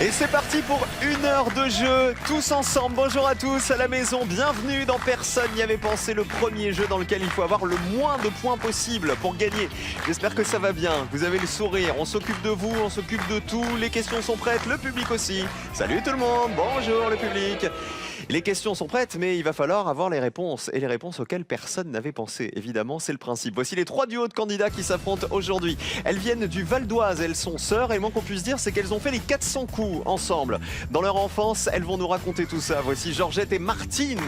Et c'est parti pour 1 heure de jeu, tous ensemble. Bonjour à tous à la maison, bienvenue dans Personne n'y avait pensé, le premier jeu dans lequel il faut avoir le moins de points possible pour gagner. J'espère que ça va bien, vous avez le sourire, on s'occupe de vous, on s'occupe de tout, les questions sont prêtes, le public aussi. Salut tout le monde, bonjour le public. Les questions sont prêtes, mais il va falloir avoir les réponses, et les réponses auxquelles personne n'avait pensé. Évidemment, c'est le principe. Voici les 3 duos de candidats qui s'affrontent aujourd'hui. Elles viennent du Val d'Oise, elles sont sœurs, et le moins qu'on puisse dire, c'est qu'elles ont fait les 400 coups ensemble. Dans leur enfance, elles vont nous raconter tout ça. Voici Georgette et Martine.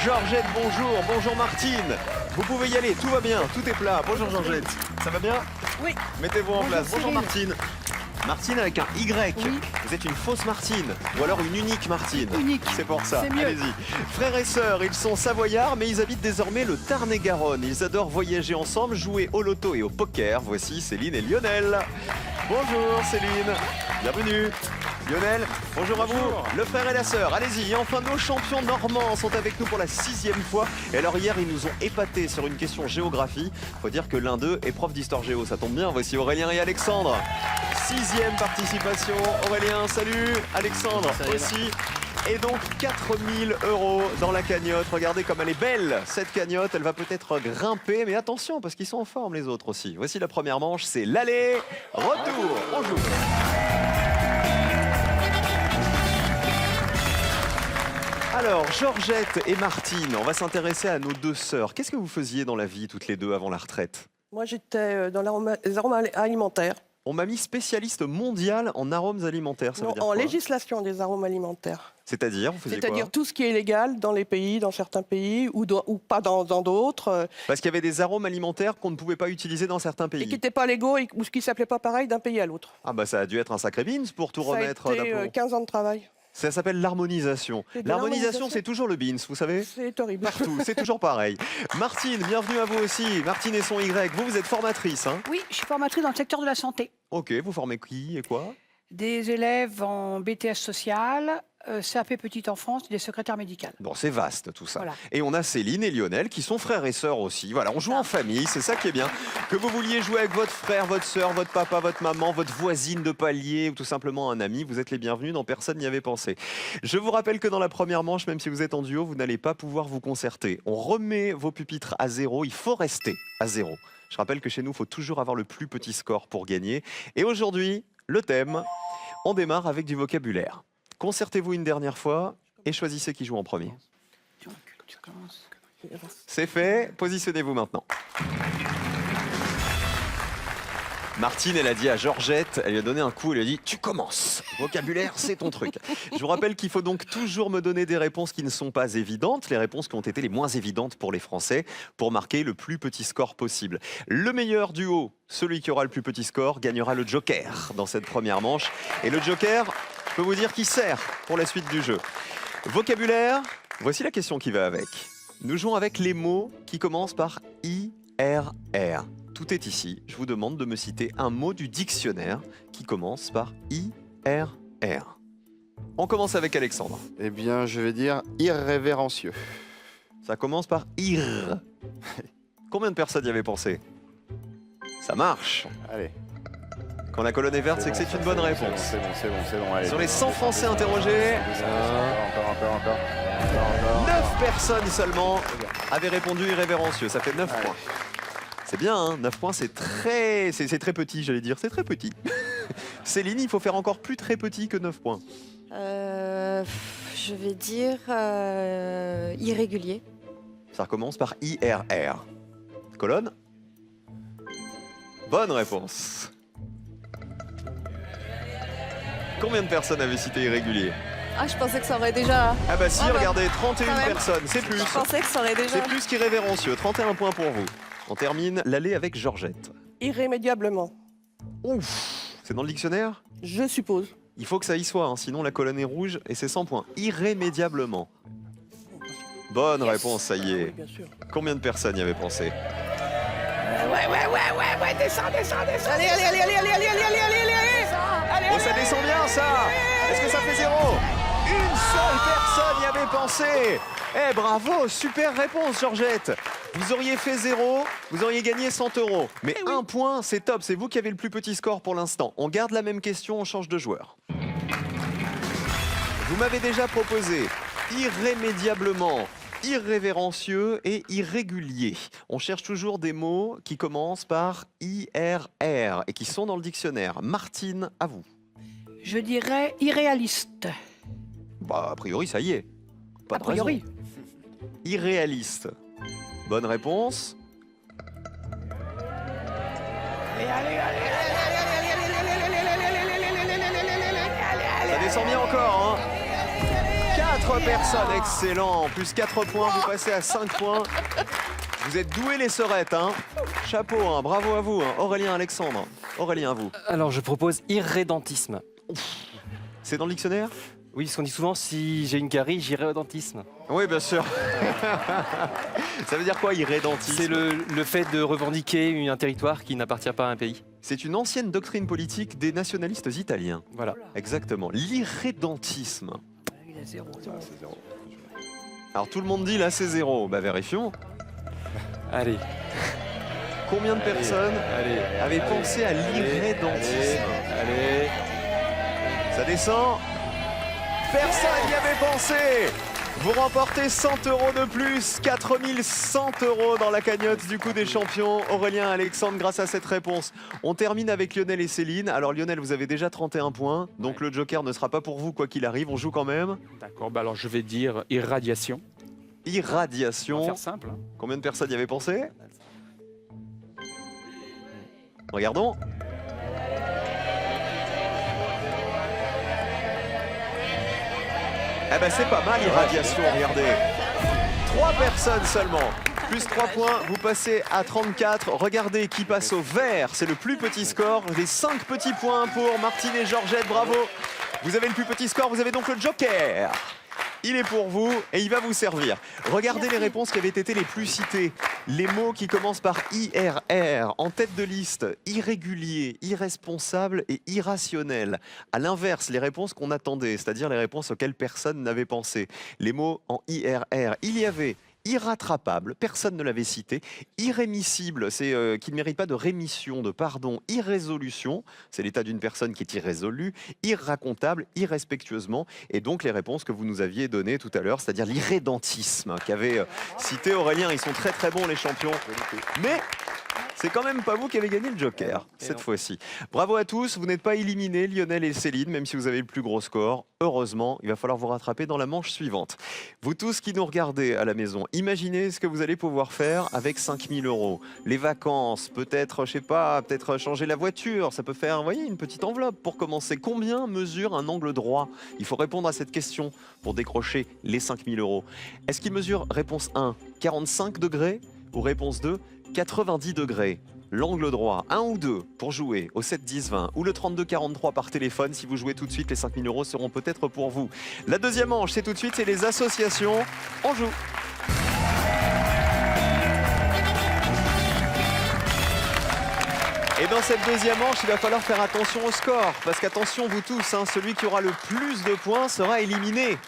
Georgette, bonjour, bonjour Martine. Vous pouvez y aller, tout va bien, tout est plat. Bonjour Georgette, ça va bien? Oui. Mettez-vous en place. Bonjour Cyril. Martine. Martine avec un Y. Oui. Vous êtes une fausse Martine ou alors une unique Martine. Unique. C'est pour ça. C'est mieux. Allez-y. Frères et sœurs, ils sont savoyards mais ils habitent désormais le Tarn-et-Garonne. Ils adorent voyager ensemble, jouer au loto et au poker. Voici Céline et Lionel. Bonjour Céline. Bienvenue. Lionel, bonjour à vous, le frère et la sœur, allez-y. Et enfin, nos champions normands sont avec nous pour la 6e fois. Et alors hier, ils nous ont épatés sur une question géographie. Faut dire que l'un d'eux est prof d'histoire géo, ça tombe bien. Voici Aurélien et Alexandre. 6e participation. Aurélien, salut. Alexandre aussi. Et donc 4000 € dans la cagnotte. Regardez comme elle est belle, cette cagnotte. Elle va peut-être grimper, mais attention, parce qu'ils sont en forme les autres aussi. Voici la première manche, c'est l'aller, retour. On joue. Alors, Georgette et Martine, on va s'intéresser à nos 2 sœurs. Qu'est-ce que vous faisiez dans la vie, toutes les deux, avant la retraite? Moi, j'étais dans les arômes alimentaires. On m'a mis spécialiste mondial en arômes alimentaires. Ça veut Non, dire en quoi? législation des arômes alimentaires. C'est-à-dire, vous faisiez quoi? C'est-à-dire tout ce qui est légal dans les pays, dans certains pays, ou pas dans d'autres, Parce qu'il y avait des arômes alimentaires qu'on ne pouvait pas utiliser dans certains et qui pays. n'étaient pas légaux, ou ce qui ne s'appelait pas pareil d'un pays à l'autre. Ah bah ça a dû être un sacré beans pour tout remettre Ça a été d'aplomb. 15 ans de travail. Ça s'appelle l'harmonisation. C'est de L'harmonisation, l'harmonisation. c'est toujours le beans, vous savez? C'est horrible. Partout, c'est toujours pareil. Martine, bienvenue à vous aussi. Martine et son Y. Vous êtes formatrice, hein? Oui, je suis formatrice dans le secteur de la santé. Ok, vous formez qui et quoi? Des élèves en BTS social, CAP petite enfance et des secrétaires médicales. Bon, c'est vaste tout ça. Voilà. Et on a Céline et Lionel qui sont frères et sœurs aussi. Voilà, on joue en famille, c'est ça qui est bien. Que vous vouliez jouer avec votre frère, votre sœur, votre papa, votre maman, votre voisine de palier ou tout simplement un ami, vous êtes les bienvenus, dans Personne n'y avait pensé. Je vous rappelle que dans la première manche, même si vous êtes en duo, vous n'allez pas pouvoir vous concerter. On remet vos pupitres à 0, il faut rester à 0. Je rappelle que chez nous, il faut toujours avoir le plus petit score pour gagner. Et aujourd'hui, le thème, on démarre avec du vocabulaire. Concertez-vous une dernière fois et choisissez qui joue en premier. Tu recules, tu commences. C'est fait, positionnez-vous maintenant. Martine, elle a dit à Georgette, elle lui a donné un coup, elle lui a dit « Tu commences !» Vocabulaire, c'est ton truc. Je vous rappelle qu'il faut donc toujours me donner des réponses qui ne sont pas évidentes, les réponses qui ont été les moins évidentes pour les Français, pour marquer le plus petit score possible. Le meilleur duo, celui qui aura le plus petit score, gagnera le joker dans cette première manche. Et le joker, je peux vous dire qu'il sert pour la suite du jeu. Vocabulaire, voici la question qui va avec. Nous jouons avec les mots qui commencent par IRR. Tout est ici. Je vous demande de me citer un mot du dictionnaire qui commence par IRR. On commence avec Alexandre. Eh bien, je vais dire irrévérencieux. Ça commence par IR. Combien de personnes y avaient pensé? Ça marche. Allez. Quand la colonne est verte, c'est que c'est une bonne réponse. C'est bon. Allez. Sur les 100 Français interrogés, Encore. 9 personnes seulement avaient répondu irrévérencieux. Ça fait 9 Allez. points. C'est bien, hein, 9 points, c'est très petit, j'allais dire. C'est très petit. Céline, il faut faire encore plus très petit que 9 points. Je vais dire irrégulier. Ça recommence par IRR. Colonne? Bonne réponse. Combien de personnes avaient cité irrégulier? Ah, je pensais que ça aurait déjà. Ah bah si, Ah bah, regardez, 31 quand même. personnes, c'est plus. Je pensais que ça aurait déjà. C'est plus qu'irrévérencieux, 31 points pour vous. On termine l'aller avec Georgette. Irrémédiablement, Ouf, c'est dans le dictionnaire? je suppose. Il faut que ça y soit, hein, sinon la colonne est rouge et c'est 100 points. Irrémédiablement. Bonne réponse, ça y Ah oui, est. bien sûr. Combien de personnes y avaient pensé? Ouais, descends. Allez, Oh, ça descend bien, ça! Est-ce que ça fait 0? Une seule personne y avait pensé! Eh, bravo! Super réponse, Georgette! Vous auriez fait 0, vous auriez gagné 100 €. Mais un point, c'est top. C'est vous qui avez le plus petit score pour l'instant. On garde la même question, on change de joueur. Vous m'avez déjà proposé irrémédiablement, irrévérencieux et irrégulier. On cherche toujours des mots qui commencent par IRR et qui sont dans le dictionnaire. Martine, à vous. Je dirais irréaliste. Bah, a priori, ça y est. Pas A de priori. raison. Irréaliste. Bonne réponse. Ça descend bien encore, hein. 4 personnes, excellent. Plus 4 points, vous passez à 5 points. Vous êtes doués les sœurettes, hein. Chapeau, hein. Bravo à vous, hein. Aurélien, Alexandre. Aurélien, à vous. Alors, je propose irrédentisme. C'est dans le dictionnaire? Oui, parce qu'on dit souvent, si j'ai une carie, j'irai au dentisme. Oui, bien sûr. Ça veut dire quoi, irrédentisme? C'est le fait de revendiquer un territoire qui n'appartient pas à un pays. C'est une ancienne doctrine politique des nationalistes italiens. Voilà. Exactement. L'irrédentisme. Il a 0. Alors tout le monde dit là c'est 0. Bah vérifions. Allez. Combien de personnes avaient pensé à l'irrédentisme? Allez. Ça descend. Personne n'y avait pensé. Vous remportez 100 € de plus, 4100 € dans la cagnotte du coup des champions. Aurélien, Alexandre, grâce à cette réponse. On termine avec Lionel et Céline. Alors Lionel, vous avez déjà 31 points, donc le joker ne sera pas pour vous quoi qu'il arrive. On joue quand même. D'accord, bah alors je vais dire irradiation. On va Irradiation. faire simple. Hein. Combien de personnes y avaient pensé? Regardons. Eh ben c'est pas mal, irradiation, regardez. 3 personnes seulement. Plus 3 points, vous passez à 34. Regardez qui passe au vert, c'est le plus petit score. Les 5 petits points pour Martine et Georgette, bravo. Vous avez le plus petit score, vous avez donc le joker. Il est pour vous et il va vous servir. Regardez les réponses qui avaient été les plus citées. Les mots qui commencent par IRR, en tête de liste, irrégulier, irresponsable et irrationnel. À l'inverse, les réponses qu'on attendait, c'est-à-dire les réponses auxquelles personne n'avait pensé. Les mots en IRR, il y avait irrattrapable, personne ne l'avait cité. Irrémissible, c'est qui ne mérite pas de rémission, de pardon. Irrésolution, c'est l'état d'une personne qui est irrésolue. Irracontable, irrespectueusement. Et donc les réponses que vous nous aviez données tout à l'heure, c'est-à-dire l'irrédentisme qu'avait cité Aurélien. Ils sont très très bons les champions. Mais c'est quand même pas vous qui avez gagné le joker cette fois-ci. Bravo à tous, vous n'êtes pas éliminés, Lionel et Céline, même si vous avez le plus gros score. Heureusement, il va falloir vous rattraper dans la manche suivante. Vous tous qui nous regardez à la maison, imaginez ce que vous allez pouvoir faire avec 5000 €. Les vacances, peut-être, je sais pas, peut-être changer la voiture, ça peut faire, vous voyez, une petite enveloppe pour commencer. Combien mesure un angle droit? Il faut répondre à cette question pour décrocher les 5000 €. Est-ce qu'il mesure, réponse 1, 45 degrés ou réponse 2, 90 degrés? L'angle droit, 1 ou 2 pour jouer au 7 10 20 ou le 32 43 par téléphone. Si vous jouez tout de suite, les 5000 € seront peut-être pour vous. La deuxième manche, c'est tout de suite, c'est les associations. On joue. Et dans cette deuxième manche, il va falloir faire attention au score. Parce qu'attention, vous tous, hein, celui qui aura le plus de points sera éliminé.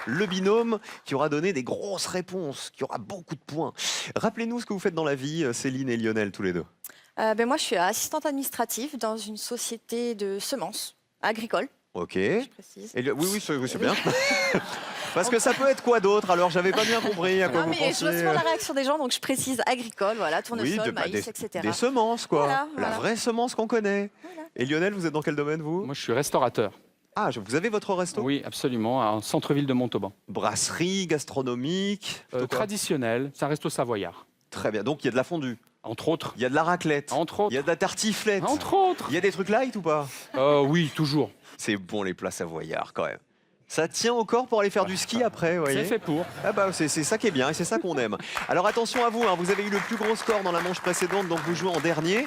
Le binôme qui aura donné des grosses réponses, qui aura beaucoup de points. Rappelez-nous ce que vous faites dans la vie, Céline et Lionel, tous les deux. Moi, je suis assistante administrative dans une société de semences agricoles, Ok. je précise. Et oui, c'est bien. Parce que ça peut être quoi d'autre? Alors, j'avais pas bien compris à quoi Non, vous mais je vois pensiez. souvent la réaction des gens, donc je précise agricole, voilà, tournesol, de- maïs, des, etc. des semences, quoi. Voilà, La voilà. vraie semence qu'on connaît. Voilà. Et Lionel, vous êtes dans quel domaine, vous? Moi, je suis restaurateur. Ah, vous avez votre resto? Oui, absolument, en centre-ville de Montauban. Brasserie, gastronomique. plutôt quoi? Traditionnel, c'est un resto savoyard. Très bien. Donc, il y a de la fondue. Entre autres. Il y a de la raclette. Entre Il autres. y a de la tartiflette. Entre autres. Il y a des trucs light ou pas? Oui, toujours. C'est bon les plats savoyards quand même. Ça tient au corps pour aller faire du ski après, vous voyez. C'est fait pour. Ah bah c'est ça qui est bien et c'est ça qu'on aime. Alors attention à vous, hein, vous avez eu le plus gros score dans la manche précédente, donc vous jouez en dernier.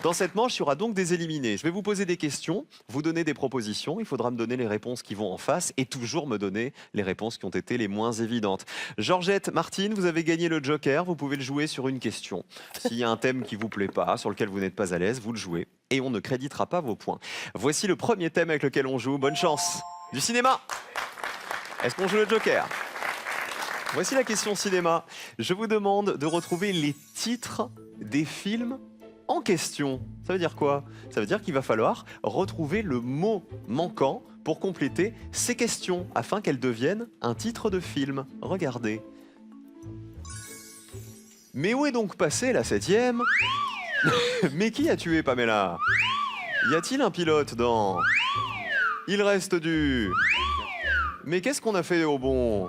Dans cette manche, il y aura donc des éliminés. Je vais vous poser des questions, vous donner des propositions, il faudra me donner les réponses qui vont en face et toujours me donner les réponses qui ont été les moins évidentes. Georgette, Martine, vous avez gagné le joker, vous pouvez le jouer sur une question. S'il y a un thème qui vous plaît pas, sur lequel vous n'êtes pas à l'aise, vous le jouez et on ne créditera pas vos points. Voici le premier thème avec lequel on joue, bonne chance. Du cinéma. Est-ce qu'on joue le joker? Voici la question cinéma. Je vous demande de retrouver les titres des films en question. Ça veut dire quoi? Ça veut dire qu'il va falloir retrouver le mot manquant pour compléter ces questions afin qu'elles deviennent un titre de film. Regardez. Mais où est donc passée la 7e? Mais qui a tué Pamela? Y a-t-il un pilote dans Il reste du... Mais qu'est-ce qu'on a fait au bon?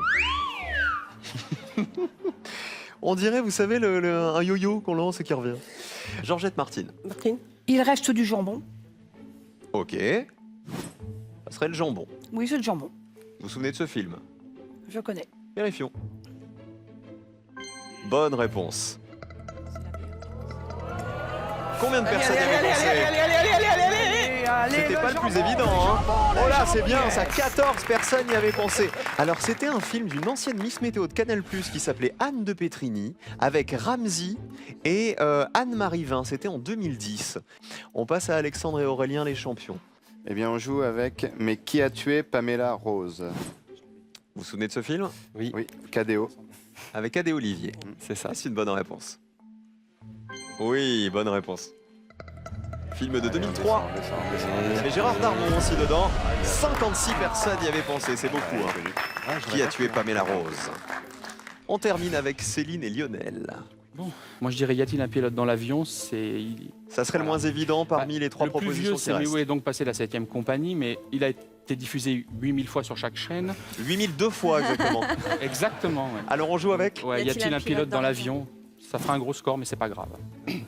On dirait, vous savez, un yo-yo qu'on lance et qui revient. Georgette Martine. Martine? Il reste du jambon. Ok. Ça serait le jambon. Oui, c'est le jambon. Vous vous souvenez de ce film? Je connais. Vérifions. Bonne réponse. Combien de personnes y avaient pensé? C'était pas le plus évident, hein. Oh là, c'est bien, ça, 14 personnes y avaient pensé. Alors, c'était un film d'une ancienne Miss Météo de Canal+, qui s'appelait Anne de Pétrini, avec Ramzy et Anne-Marie Vin. C'était en 2010. On passe à Alexandre et Aurélien, les champions. Eh bien, on joue avec Mais qui a tué Pamela Rose? Vous vous souvenez de ce film? Oui, Oui, KDO. Avec Adé Olivier. c'est ça. C'est une bonne réponse. Oui, bonne réponse. Film de 2003. Il y avait Gérard Darmon aussi dedans. 56 personnes y avaient pensé, c'est beaucoup. Hein. Qui a tué Pamela Rose? On termine avec Céline et Lionel. Moi, je dirais, y a-t-il un pilote dans l'avion? Ça serait le moins évident parmi les trois Le plus propositions vieux, qui c'est restent. Mais où est donc passé la 7e compagnie, mais il a été diffusé 8000 fois sur chaque chaîne. 8002 fois exactement. Exactement, ouais. Alors on joue avec? Ouais, y a-t-il un pilote dans l'avion? Ça fera un gros score, mais c'est pas grave.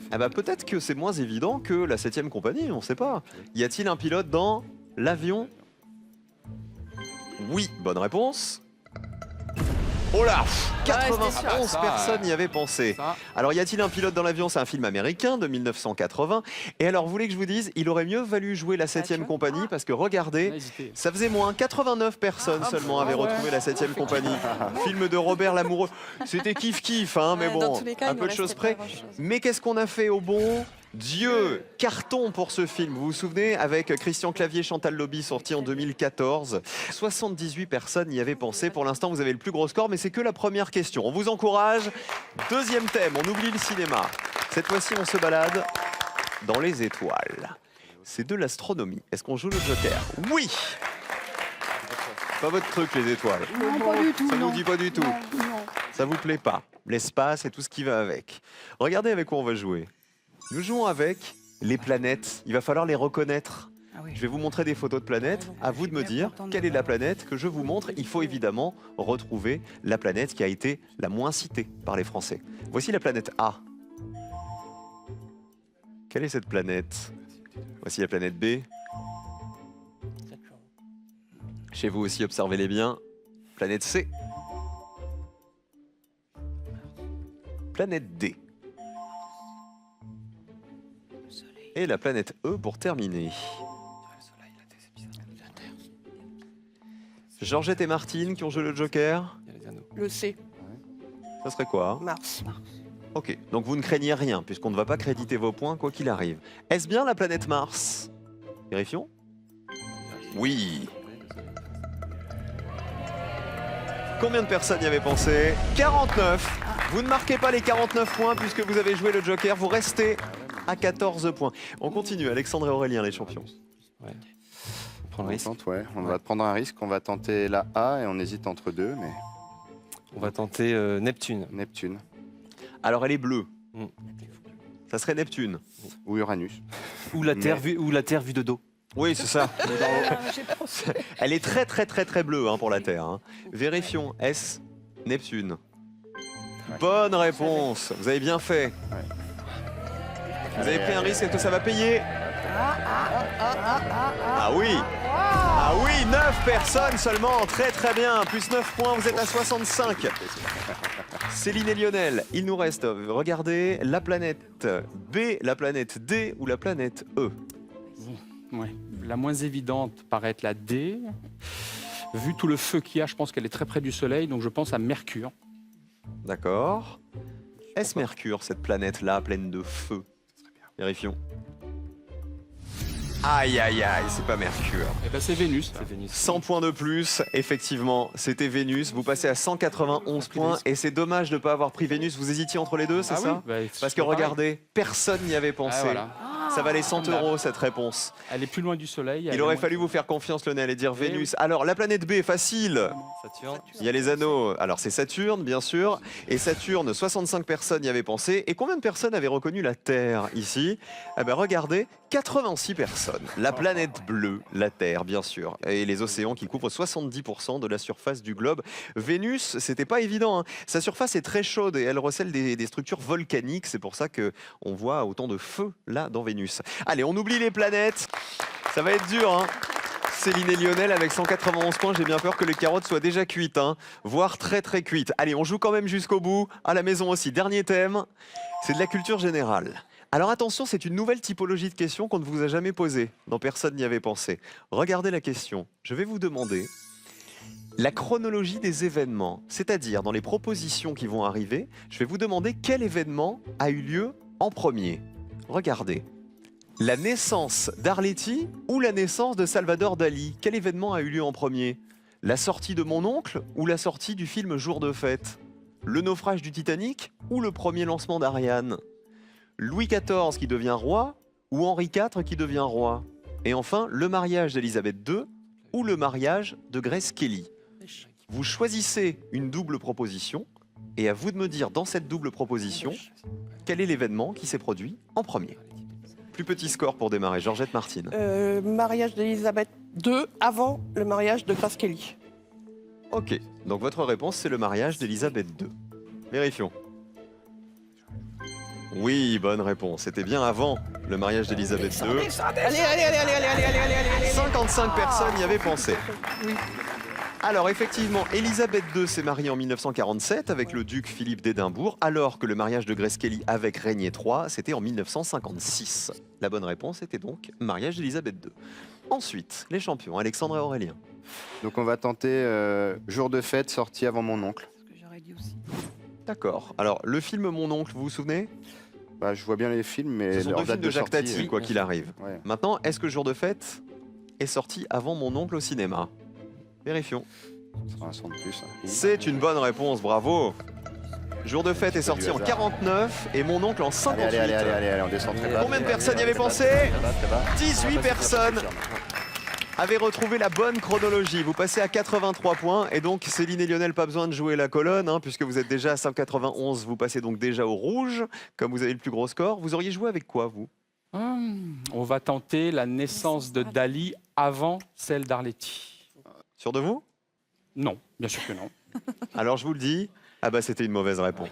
Ah bah peut-être que c'est moins évident que la 7e compagnie, on sait pas. Y a-t-il un pilote dans l'avion? Oui, bonne réponse. Oh là, 91 Ça, personnes y avaient pensé. Ça, Alors, y a-t-il un pilote dans l'avion? C'est un film américain de 1980. Et alors, vous voulez que je vous dise, il aurait mieux valu jouer la 7e compagnie parce que on a regardez, hésité. ça faisait moins. 89 personnes seulement avaient retrouvé la 7e compagnie. Film de Robert Lamoureux. C'était kiff-kiff, hein, mais Ouais, dans bon, tous les cas, un il peu nous de choses restait près. pas grand-chose. Mais qu'est-ce qu'on a fait au bon Dieu, carton pour ce film. Vous vous souvenez, avec Christian Clavier, Chantal Lobby, sorti en 2014. 78 personnes y avaient pensé. Pour l'instant, vous avez le plus gros score, mais c'est que la première question. On vous encourage. Deuxième thème, on oublie le cinéma. Cette fois-ci, on se balade dans les étoiles. C'est de l'astronomie. Est-ce qu'on joue le Joker? Oui. Pas votre truc, les étoiles. Non, pas du tout. Ça non. vous dit pas du tout. Non, non. Ça vous plaît pas. L'espace et tout ce qui va avec. Regardez avec quoi on va jouer. Nous jouons avec les planètes. Il va falloir les reconnaître. Ah oui. Je vais vous montrer des photos de planètes. À vous de me dire quelle est la planète que je vous montre. Il faut évidemment retrouver la planète qui a été la moins citée par les Français. Voici la planète A. Quelle est cette planète? Voici la planète B. Chez vous aussi, observez-les bien. Planète C. Planète D. Et la planète E pour terminer. Georgette et Martine qui ont joué le Joker. Il y a les anneaux. Le C, Ça serait quoi? Mars. Ok, donc vous ne craignez rien puisqu'on ne va pas créditer vos points quoi qu'il arrive. Est-ce bien la planète Mars? Vérifions. Oui. Combien de personnes y avaient pensé? 49. Vous ne marquez pas les 49 points puisque vous avez joué le Joker. Vous restez à 14 points. On continue. Alexandre et Aurélien, les champions. Ouais. On prend le risque. On va prendre un risque. On va tenter la A et on hésite entre deux, mais On va tenter Neptune. Neptune Alors elle est bleue. Mm. Ça serait Neptune. ou Uranus. Ou la Terre vue de dos. Oui, c'est ça. Ah, j'ai pensé. Elle est très très très très bleue hein, pour la Terre. Hein. Vérifions. Est-ce Neptune? Bonne réponse. Vous avez bien fait. Vous avez pris un risque. Est-ce que ça va payer? Ah oui. Ah oui, 9 personnes seulement. Très très bien. Plus 9 points, vous êtes à 65. Céline et Lionel, il nous reste, regardez, la planète B, la planète D ou la planète E. Ouais. La moins évidente paraît être la D. Vu tout le feu qu'il y a, je pense qu'elle est très près du Soleil, donc je pense à Mercure. D'accord. Est-ce Mercure, cette planète-là, pleine de feu? Vérifions. Aïe, aïe, aïe, c'est pas Mercure. Eh ben, c'est Vénus. C'est Vénus. 100 points de plus, effectivement, c'était Vénus. Vous passez à 191 points et c'est dommage de ne pas avoir pris Vénus. Vous hésitiez entre les deux, c'est Ah ça oui, bah, Parce c'est que pareil. regardez, personne n'y avait pensé. Ah, voilà. Ça valait 100 € cette réponse. Elle est plus loin du Soleil. Il aurait fallu vous faire confiance, Lionel, et dire Eh Vénus. Alors, la planète B, facile. Saturne. Il y a les anneaux. Alors, c'est Saturne, bien sûr. Et Saturne, 65 personnes y avaient pensé. Et combien de personnes avaient reconnu la Terre ici? Eh ben, regardez, 86 personnes. La planète bleue, la Terre, bien sûr. Et les océans qui couvrent 70% de la surface du globe. Vénus, c'était pas évident, hein. Sa surface est très chaude et elle recèle des structures volcaniques. C'est pour ça qu'on voit autant de feu là dans Vénus. Allez, on oublie les planètes. Ça va être dur, hein. Céline et Lionel avec 191 points, j'ai bien peur que les carottes soient déjà cuites, hein, voire très très cuites. Allez, on joue quand même jusqu'au bout, à la maison aussi. Dernier thème, c'est de la culture générale. Alors attention, c'est une nouvelle typologie de questions qu'on ne vous a jamais posée, dont personne n'y avait pensé. Regardez la question, je vais vous demander la chronologie des événements, c'est-à-dire dans les propositions qui vont arriver, je vais vous demander quel événement a eu lieu en premier. Regardez. La naissance d'Arletty ou la naissance de Salvador Dali? Quel événement a eu lieu en premier? La sortie de mon oncle ou la sortie du film Jour de fête? Le naufrage du Titanic ou le premier lancement d'Ariane? Louis XIV qui devient roi ou Henri IV qui devient roi? Et enfin, le mariage d'Élisabeth II ou le mariage de Grace Kelly? Vous choisissez une double proposition et à vous de me dire dans cette double proposition quel est l'événement qui s'est produit en premier. Plus petit score pour démarrer, Georgette Martine. Mariage d'Elisabeth II avant le mariage de Grace Kelly. Ok, donc votre réponse c'est le mariage d'Élisabeth II. Vérifions. Oui, bonne réponse. C'était bien avant le mariage d'Élisabeth II. Allez, allez, allez, allez, allez, allez, allez, allez, allez. 55 personnes y avaient pensé. Oui. Alors effectivement, Élisabeth II s'est mariée en 1947 avec le duc Philippe d'Édimbourg, alors que le mariage de Grace Kelly avec Régnier III, c'était en 1956. La bonne réponse était donc mariage d'Élisabeth II. Ensuite, les champions, Alexandre et Aurélien. Donc on va tenter Jour de fête sorti avant mon oncle. Ce que j'aurais dit aussi. D'accord. Alors, le film Mon oncle, vous vous souvenez? Bah, je vois bien les films, mais Ce sont leur deux films date de Jacques sortie, Tati, quoi qu'il arrive. Ouais. Maintenant, est-ce que Jour de fête est sorti avant Mon oncle au cinéma? Vérifions. Ça sera un son de plus. Hein. C'est une bonne réponse, bravo. Jour de fête est sorti en 49 et Mon oncle en 58. Allez, on descend très bas. Combien de personnes y avaient pensé? 18 personnes avaient retrouvé la bonne chronologie. Vous passez à 83 points et donc Céline et Lionel, pas besoin de jouer la colonne hein, puisque vous êtes déjà à 191. Vous passez donc déjà au rouge comme vous avez le plus gros score. Vous auriez joué avec quoi vous? On va tenter la naissance de Dali avant celle d'Arletty. Sûr de vous? Non, bien sûr que non. Alors je vous le dis, ah bah c'était une mauvaise réponse.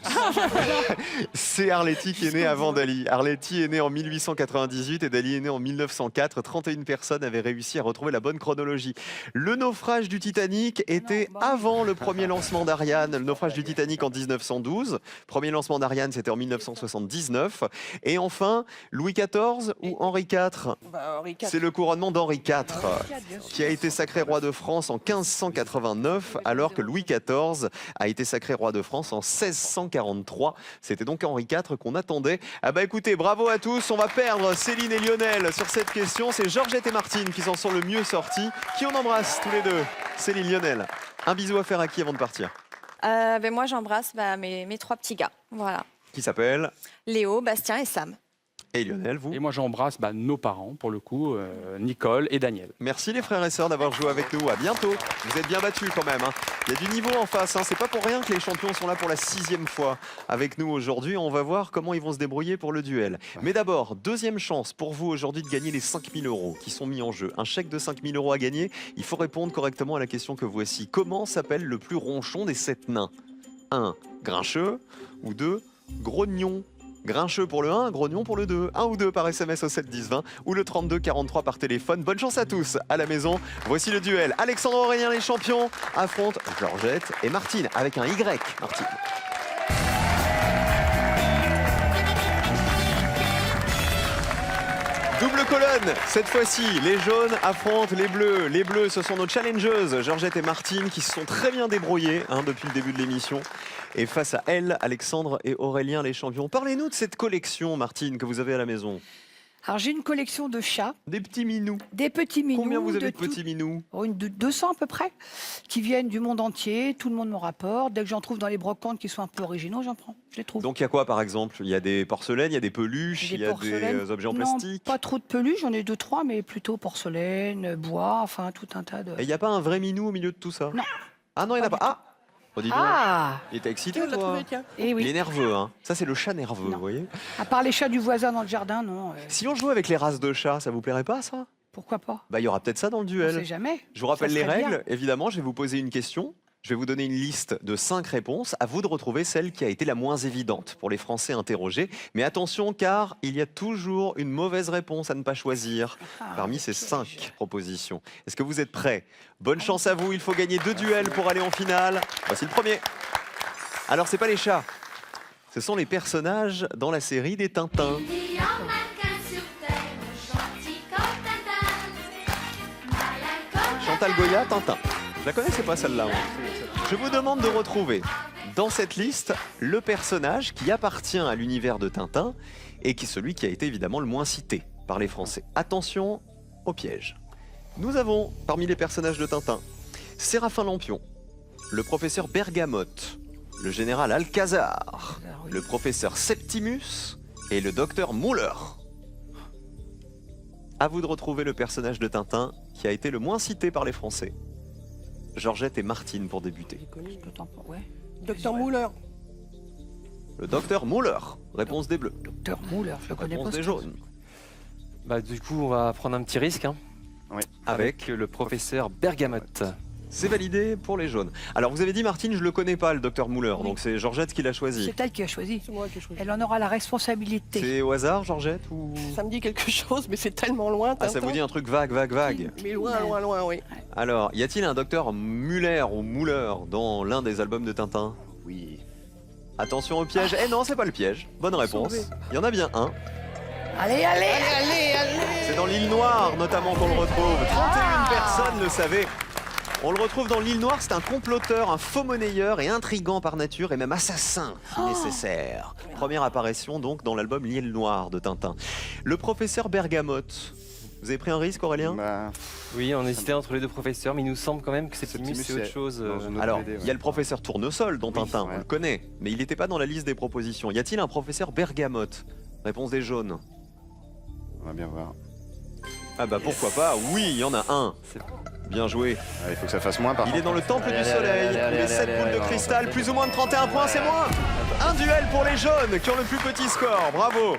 C'est Arletty qui est né avant Dali. Arletty est né en 1898 et Dali est né en 1904. 31 personnes avaient réussi à retrouver la bonne chronologie. Le naufrage du Titanic était avant le premier lancement d'Ariane. Le naufrage du Titanic en 1912. Premier lancement d'Ariane, c'était en 1979. Et enfin, Louis XIV ou Henri IV? Bah, Henri IV. C'est le couronnement d'Henri IV qui a été sacré roi de France en 1589, alors que Louis XIV a été sacré roi de France en 1643. C'était donc Henri IV qu'on attendait. Ah bah écoutez, bravo à tous. On va perdre Céline et Lionel sur cette question. C'est Georgette et Martine qui s'en sont le mieux sortis. Qui on embrasse tous les deux? Céline, Lionel. Un bisou à faire à qui avant de partir? Moi, j'embrasse mes trois petits gars. Voilà. Qui s'appelle? Léo, Bastien et Sam. Et Lionel, vous? Et moi, j'embrasse nos parents, pour le coup, Nicole et Daniel. Merci les frères et sœurs d'avoir joué avec nous. À bientôt. Vous êtes bien battus quand même, hein. Il y a du niveau en face. Hein. C'est pas pour rien que les champions sont là pour la 6e fois avec nous aujourd'hui. On va voir comment ils vont se débrouiller pour le duel. Mais d'abord, deuxième chance pour vous aujourd'hui de gagner les 5 000 € qui sont mis en jeu. Un chèque de 5 000 € à gagner. Il faut répondre correctement à la question que voici. Comment s'appelle le plus ronchon des 7 nains? 1. Grincheux ou 2. Grognon? Grincheux pour le 1, Grognon pour le 2. 1 ou 2 par SMS au 7 10 20 ou le 32 43 par téléphone. Bonne chance à tous à la maison. Voici le duel. Alexandre Aurélien, les champions, affrontent Georgette et Martine avec un Y. Martine. Double colonne, cette fois-ci, les jaunes affrontent les bleus. Les bleus, ce sont nos challengeuses, Georgette et Martine, qui se sont très bien débrouillées depuis le début de l'émission. Et face à elles, Alexandre et Aurélien, les champions. Parlez-nous de cette collection, Martine, que vous avez à la maison. Alors, j'ai une collection de chats, Des petits minous. des petits minous. Combien vous avez de tout- petits minous? de 200 à peu près, qui viennent du monde entier. Tout le monde me rapporte. Dès que j'en trouve dans les brocantes qui sont un peu originaux, j'en prends. Je les trouve. Donc il y a quoi par exemple? Il y a des porcelaines, il y a des peluches, il y a porcelaines. des objets en Non, plastique. pas trop de peluches, j'en ai 2-3, mais plutôt porcelaine, bois, enfin tout un tas de... Et il n'y a pas un vrai minou au milieu de tout ça? Non. Ah non, il n'y en a Pas pas. du Ah oh, dis donc. Ah Il était excité, Tu l'as toi. trouvé, tiens. Eh Il est oui, nerveux, hein. Ça, c'est le chat nerveux, Non. vous voyez. à part les chats du voisin dans le jardin, non. Si on jouait avec les races de chats, ça vous plairait pas, ça? Pourquoi pas? Bah, il y aura peut-être ça dans le On duel. sait jamais. Je vous rappelle Ça les serait bien. règles. Évidemment, je vais vous poser une question. Je vais vous donner une liste de 5 réponses. À vous de retrouver celle qui a été la moins évidente pour les Français interrogés. Mais attention, car il y a toujours une mauvaise réponse à ne pas choisir Ah, parmi le ces piège. 5 propositions. Est-ce que vous êtes prêts? Bonne chance à vous. Il faut gagner 2 duels pour aller en finale. Voici le premier. Alors, c'est pas les chats. Ce sont les personnages dans la série des Tintins. Il y en a qu'un sur terre, gentil comme Tintin. Malin comme Chantal Goya, Tintin. Je la connaissais pas celle-là. moi. Je vous demande de retrouver dans cette liste le personnage qui appartient à l'univers de Tintin et qui est celui qui a été évidemment le moins cité par les Français. Attention au piège. Nous avons parmi les personnages de Tintin Séraphin Lampion, le professeur Bergamote, le général Alcazar, oui. le professeur Septimus et le docteur Muller. À vous de retrouver le personnage de Tintin qui a été le moins cité par les Français. Georgette et Martine pour débuter. D'autant pas, ouais. Docteur Muller. Le docteur Muller, réponse des bleus. Docteur Muller, je le connais Réponse pas. des ce jaunes. Bah, du coup, on va prendre un petit risque hein, Avec, le professeur Bergamote. c'est validé pour les jaunes. Alors vous avez dit Martine, je le connais pas le docteur Muller, Oui. donc c'est Georgette qui l'a choisi. C'est elle qui a choisi. C'est moi qui ai choisi. Elle en aura la responsabilité. C'est au hasard Georgette ou... Ça me dit quelque chose, mais c'est tellement loin. Ah ça vous dit un truc vague, vague, vague. Mais loin, loin, loin, oui. Alors, y a-t-il un docteur Muller ou Muller dans l'un des albums de Tintin? Oui. Attention au piège. Eh non, c'est pas le piège. Bonne réponse. Il y en a bien un. Allez, allez, C'est dans l'île Noire notamment qu'on le retrouve. 31 personnes le savaient. On le retrouve dans l'île Noire, c'est un comploteur, un faux monnayeur et intrigant par nature et même assassin si nécessaire. Première apparition donc dans l'album L'île Noire de Tintin. Le professeur Bergamote. Vous avez pris un risque Aurélien? Bah, Oui, on hésitait entre les deux professeurs, mais il nous semble quand même que Septimus, Septimus, c'est autre chose. dans une autre Alors, BD, ouais. il y a le professeur Tournesol dans Tintin, ouais. on le connaît, mais il n'était pas dans la liste des propositions. Y a-t-il un professeur Bergamote? Réponse des jaunes. On va bien voir. Ah bah pourquoi pas, oui, il y en a un. Bien joué. Ah, il faut que ça fasse moins par Il contre. est dans le temple Allez, du allez, soleil, allez, allez, les allez, 7 allez, boules de allez, cristal, allez. plus ou moins de 31 points, c'est moins. Un duel pour les jaunes qui ont le plus petit score, bravo.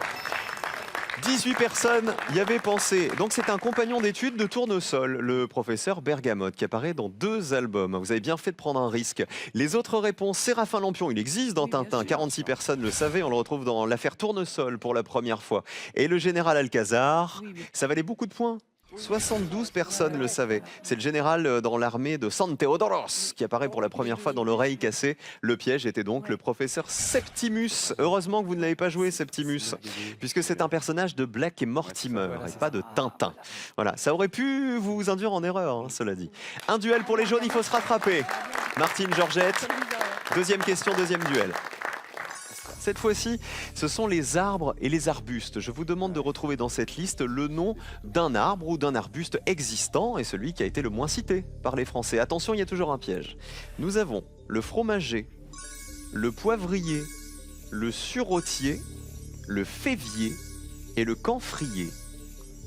18 personnes y avaient pensé. Donc c'est un compagnon d'études de Tournesol, le professeur Bergamote, qui apparaît dans 2 albums. Vous avez bien fait de prendre un risque. Les autres réponses, Séraphin Lampion, il existe dans Oui, bien Tintin. sûr. 46 personnes le savaient, on le retrouve dans l'affaire Tournesol pour la première fois. Et le général Alcazar, Oui, oui. ça valait beaucoup de points. 72 personnes le savaient. C'est le général dans l'armée de San Theodoros qui apparaît pour la première fois dans l'oreille cassée. Le piège était donc le professeur Septimus. Heureusement que vous ne l'avez pas joué, Septimus, puisque c'est un personnage de Black et Mortimer Voilà, et c'est pas de Tintin. Voilà, ça aurait pu vous induire en erreur, hein, cela dit. Un duel pour les jaunes, il faut se rattraper. Martine, Georgette, deuxième question, deuxième duel. Cette fois-ci, ce sont les arbres et les arbustes. Je vous demande de retrouver dans cette liste le nom d'un arbre ou d'un arbuste existant et celui qui a été le moins cité par les Français. Attention, il y a toujours un piège. Nous avons le fromager, le poivrier, le sureautier, le févier et le camphrier.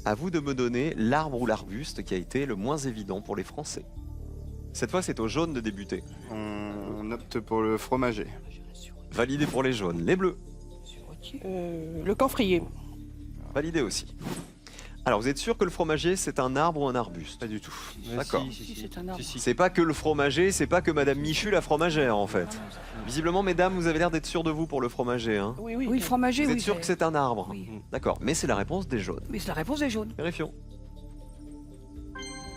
À vous de me donner l'arbre ou l'arbuste qui a été le moins évident pour les Français. Cette fois, c'est aux jaunes de débuter. On opte pour le fromager. Validé pour les jaunes. Les bleus, Le camphrier. validé aussi. Alors, vous êtes sûr que le fromager, c'est un arbre ou un arbuste? Pas du tout. D'accord. C'est un arbre. C'est pas que le fromager, c'est pas que Madame Michu la fromagère en fait. Visiblement, mesdames, vous avez l'air d'être sûres de vous pour le fromager. Hein. Oui, oui. Oui, le fromager, Vous oui. êtes sûr que c'est un arbre? Oui. D'accord, mais c'est la réponse des jaunes. Mais c'est la réponse des jaunes. Vérifions.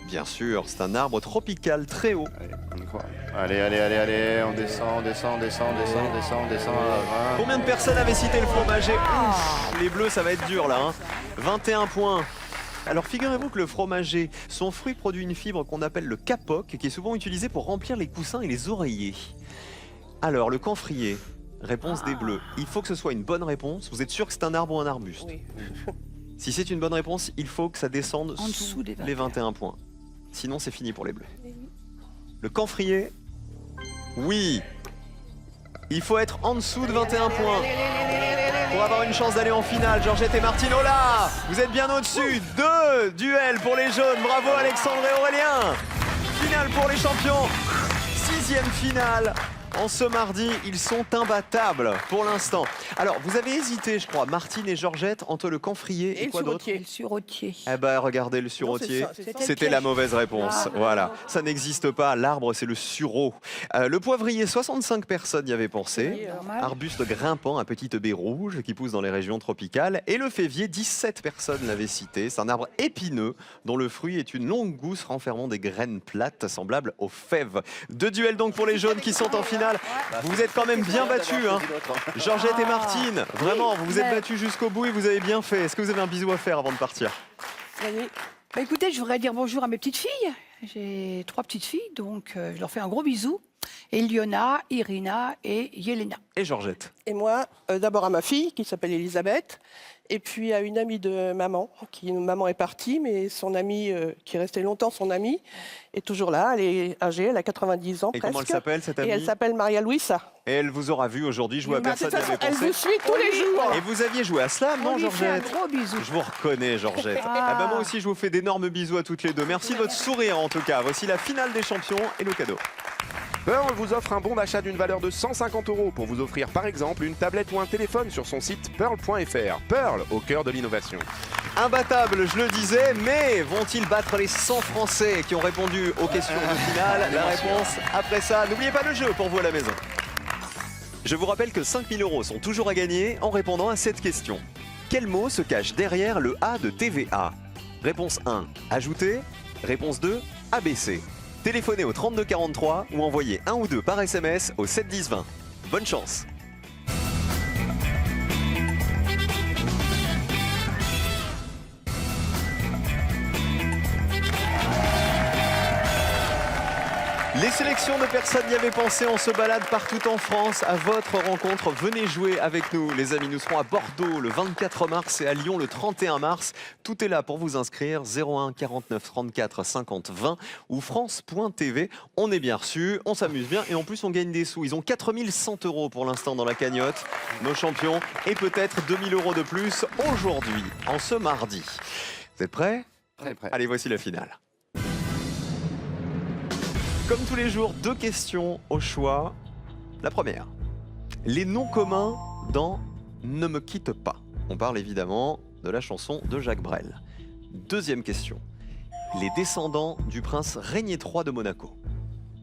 Bien sûr, c'est un arbre tropical très haut. Allez, on y croit. Allez, allez, allez, allez, on descend, on descend, on descend, on descend, on descend, on descend à 20. Combien de personnes avaient cité le fromager? Ouf, les bleus, ça va être dur là. Hein. 21 points. Alors figurez-vous que le fromager, son fruit produit une fibre qu'on appelle le capoc, qui est souvent utilisée pour remplir les coussins et les oreillers. Alors le camphrier, réponse des bleus. Il faut que ce soit une bonne réponse. Vous êtes sûr que c'est un arbre ou un arbuste? Oui. Si c'est une bonne réponse, il faut que ça descende En sous dessous des les 21 points. Sinon, c'est fini pour les Bleus. Le camphrier, oui. Il faut être en dessous de 21 points pour avoir une chance d'aller en finale. Georgette et Martine, oh là, vous êtes bien au-dessus. 2 duels pour les jaunes. Bravo Alexandre et Aurélien. Finale pour les champions. 6e finale. En ce mardi, ils sont imbattables pour l'instant. Alors, vous avez hésité, je crois, Martine et Georgette, entre le camphrier et le quoi d'autre? surotier. Le surotier. Eh ben, regardez le surotier. Non, c'est ça. C'était la mauvaise réponse. Ah. Voilà, ça n'existe pas. L'arbre, c'est le sureau. Le poivrier, 65 personnes y avaient pensé. Normal. Arbuste grimpant à petite baie rouge qui pousse dans les régions tropicales. Et le févier, 17 personnes l'avaient cité. C'est un arbre épineux dont le fruit est une longue gousse renfermant des graines plates semblables aux fèves. 2 duels donc pour les jaunes qui sont en finale. Vous êtes quand même bien battus, hein. Georgette et Martine, vraiment, vous vous êtes mais- battus jusqu'au bout et vous avez bien fait. Est-ce que vous avez un bisou à faire avant de partir? Gagné. Bah, écoutez, je voudrais dire bonjour à mes petites filles. J'ai 3 petites filles, donc je leur fais un gros bisou. Eliona, Irina et Yelena. Et Georgette. Et moi, d'abord à ma fille, qui s'appelle Elisabeth, et puis à une amie de maman, maman est partie, mais son amie, qui est restée longtemps son amie, est toujours là. Elle est âgée, elle a 90 ans Et presque. comment elle s'appelle cette Et amie? elle s'appelle Maria Luisa. Et elle vous aura vu aujourd'hui jouer à Mais de personne De toute n'y façon, avait elle vous pensé. suit tous les jours. Et vous aviez joué à Slam, non On lui fait un Georgette? gros bisou. Je vous reconnais, Georgette. Ah. Eh ben, moi aussi, je vous fais d'énormes bisous à toutes les deux. Merci de votre sourire, en tout cas. Voici la finale des champions et le cadeau. Pearl vous offre un bon d'achat d'une valeur de 150 € pour vous offrir par exemple une tablette ou un téléphone sur son site pearl.fr. Pearl, au cœur de l'innovation. Imbattable, je le disais, mais vont-ils battre les 100 Français qui ont répondu aux questions de finale? La réponse après ça. N'oubliez pas le jeu pour vous à la maison. Je vous rappelle que 5 000 € sont toujours à gagner en répondant à cette question. Quel mot se cache derrière le A de TVA? Réponse 1, ajouter. Réponse 2, abaisser. Téléphonez au 32 43 ou envoyez 1 ou 2 par SMS au 7 10 20. Bonne chance. Les sélections de personnes y avaient pensé, on se balade partout en France à votre rencontre. Venez jouer avec nous, les amis. Nous serons à Bordeaux le 24 mars et à Lyon le 31 mars. Tout est là pour vous inscrire. 01 49 34 50 20 ou France.tv. On est bien reçus, on s'amuse bien et en plus on gagne des sous. Ils ont 4100 € pour l'instant dans la cagnotte, nos champions, et peut-être 2000 € de plus aujourd'hui, en ce mardi. Vous êtes prêts? Très prêt. Allez, voici la finale. Comme tous les jours, 2 questions au choix. La première, les noms communs dans Ne me quitte pas. On parle évidemment de la chanson de Jacques Brel. Deuxième question, les descendants du prince Régnier III de Monaco.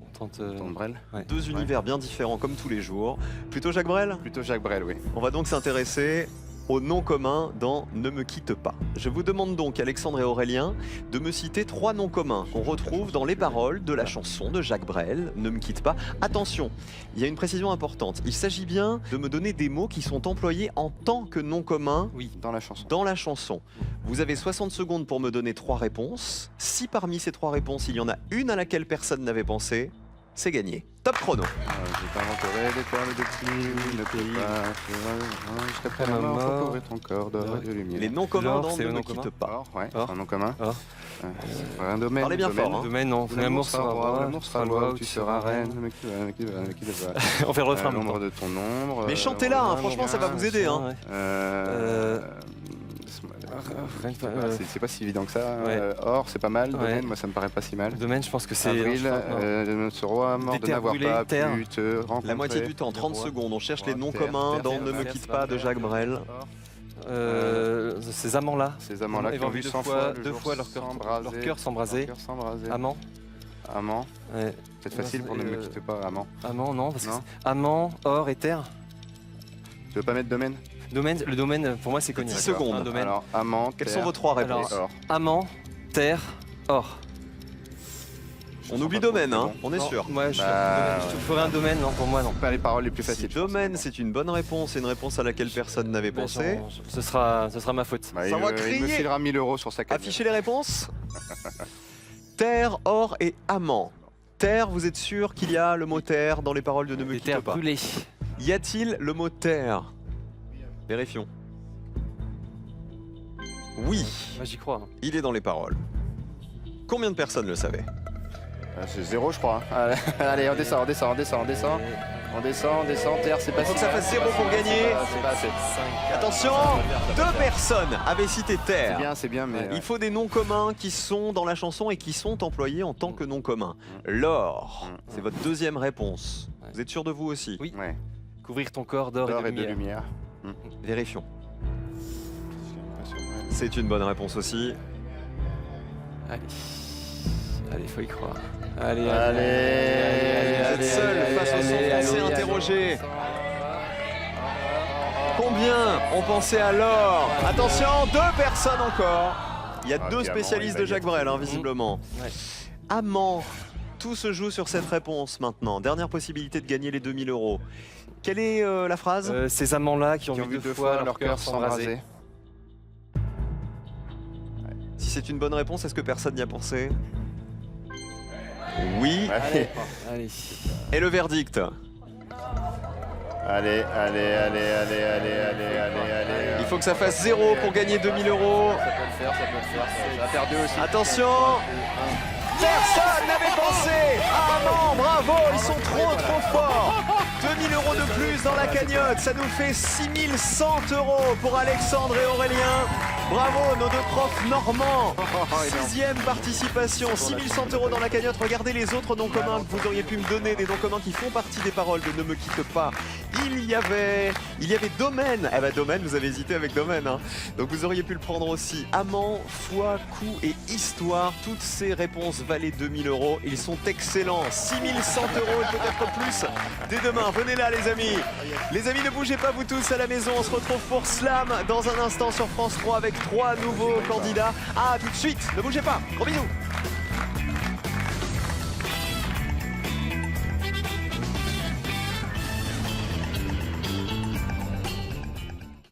On tente, Ton Brel. ouais. 2 univers bien différents comme tous les jours. Plutôt Jacques Brel? Plutôt Jacques Brel, oui. On va donc s'intéresser aux noms communs dans Ne me quitte pas. Je vous demande donc, Alexandre et Aurélien, de me citer 3 noms communs qu'on retrouve dans les paroles de la chanson de Jacques Brel, Ne me quitte pas. Attention, il y a une précision importante. Il s'agit bien de me donner des mots qui sont employés en tant que noms communs Oui. Dans la chanson. dans la chanson. Vous avez 60 secondes pour me donner 3 réponses. Si parmi ces 3 réponses, il y en a une à laquelle personne n'avait pensé, c'est gagné. Top chrono. J'ai inventé des perles de pluie, ne peut pas. Jusqu'après la mort, faut couvrir ton corps d'or et de lumière. Les noms communs L'or, dans c'est Ne le me nom quitte commun pas. Or, ouais, Or. c'est un nom commun. Or. Un domaine. Parlez bien domaine. fort, hein. Domaine, non. L'amour sera roi. L'amour sera loi, tu seras reine. Ne me quitte pas. On fait le refrain. en même L'ombre temps. de ton ombre. Mais chantez-la, hein, franchement, ça va vous aider. Hein. Ouais. C'est pas si évident que ça. Ouais. Or, c'est pas mal. Ouais. Domaine, moi, ça me paraît pas si mal. Domaine, je pense que c'est. Avril, je pense, non. ce roi mort Des de terres n'avoir brûlées, pas terre. pu te rencontrer. La moitié du temps, 30 secondes. On cherche les noms communs dans Ne me quitte pas de Jacques Brel. Ces amants-là. Ces amants-là Ils qui ont ont vu vu 100 deux fois fois leur cœur s'embraser. Amant. Amant. Ouais. C'est facile pour Ne me quitte pas, amant. Amant, non, parce que Non. c'est amant, or et terre. Tu veux pas mettre domaine? Domaine, le domaine, pour moi, c'est connu. 10 D'accord. secondes. Un domaine. Alors, amant, Quelles terre, sont vos 3 réponses? or. Amant, terre, or. On oublie domaine, hein, on est Non, sûr. Ouais, je Bah, te ferai un domaine, non, pour moi, non. Pas les paroles les plus Si faciles. domaine, c'est une bonne réponse et une réponse à laquelle personne n'avait Mais pensé. ce sera ma faute. Bah, Ça va il me crier. filera 1000 € sur sa cagnotte. Affichez les réponses. Terre, or et amant. Terre, vous êtes sûr qu'il y a le mot terre dans les paroles de Ne me Des quitte terres pas? brûlées. Y a-t-il le mot terre? Vérifions. Oui, Moi, j'y crois. il est dans les paroles. Combien de personnes le savaient? C'est 0, je crois. Allez, on descend. Terre, c'est pas Il faut que ça fasse 0 pour gagner. C'est pas assez. Attention, 2 personnes avaient cité terre. C'est bien, mais. Il faut des noms communs qui sont dans la chanson et qui sont employés en tant que noms communs. L'or, c'est votre deuxième réponse. Vous êtes sûr de vous aussi? Oui. Ouais. Couvrir ton corps d'or D'or et de lumière. lumière. Vérifions. C'est une bonne réponse aussi. Allez, faut y croire. Allez, Vous êtes seul face au son français interrogé. Combien ont pensé à l'or? Attention, 2 personnes encore. Il y a 2 diamant, spécialistes il va de Jacques y être Brel, hein, visiblement. Ouais. Amant, tout se joue sur cette réponse maintenant. Dernière possibilité de gagner les 2000 €. Quelle est la phrase? Ces amants-là qui ont Qui ont vu deux fois leur cœur s'embraser. Si c'est une bonne réponse, est-ce que personne n'y a pensé? Oui. Allez. Et le verdict? Allez. Il faut que ça fasse 0 pour gagner 2000 €. Ça peut le faire. Ça va faire 2 aussi. Attention! Personne n'avait pensé! Ah non, bravo, ils sont trop forts! 2000 € de plus dans la cagnotte, ça nous fait 6100 € pour Alexandre et Aurélien. Bravo, nos 2 profs normands. 6e participation, 6100 € dans la cagnotte. Regardez les autres noms communs que vous auriez pu me donner, des noms communs qui font partie des paroles de Ne me quitte pas. Il y avait Domaine. Ah bah Domaine, vous avez hésité avec Domaine, hein. Donc vous auriez pu le prendre aussi. Amant, foi, coup et histoire. Toutes ces réponses valaient 2000 €. Ils sont excellents. 6100 € et peut-être plus dès demain. Venez là les amis. Les amis, ne bougez pas vous tous à la maison. On se retrouve pour Slam dans un instant sur France 3 avec 3 nouveaux candidats. Ah, tout de suite, ne bougez pas. Gros bisous.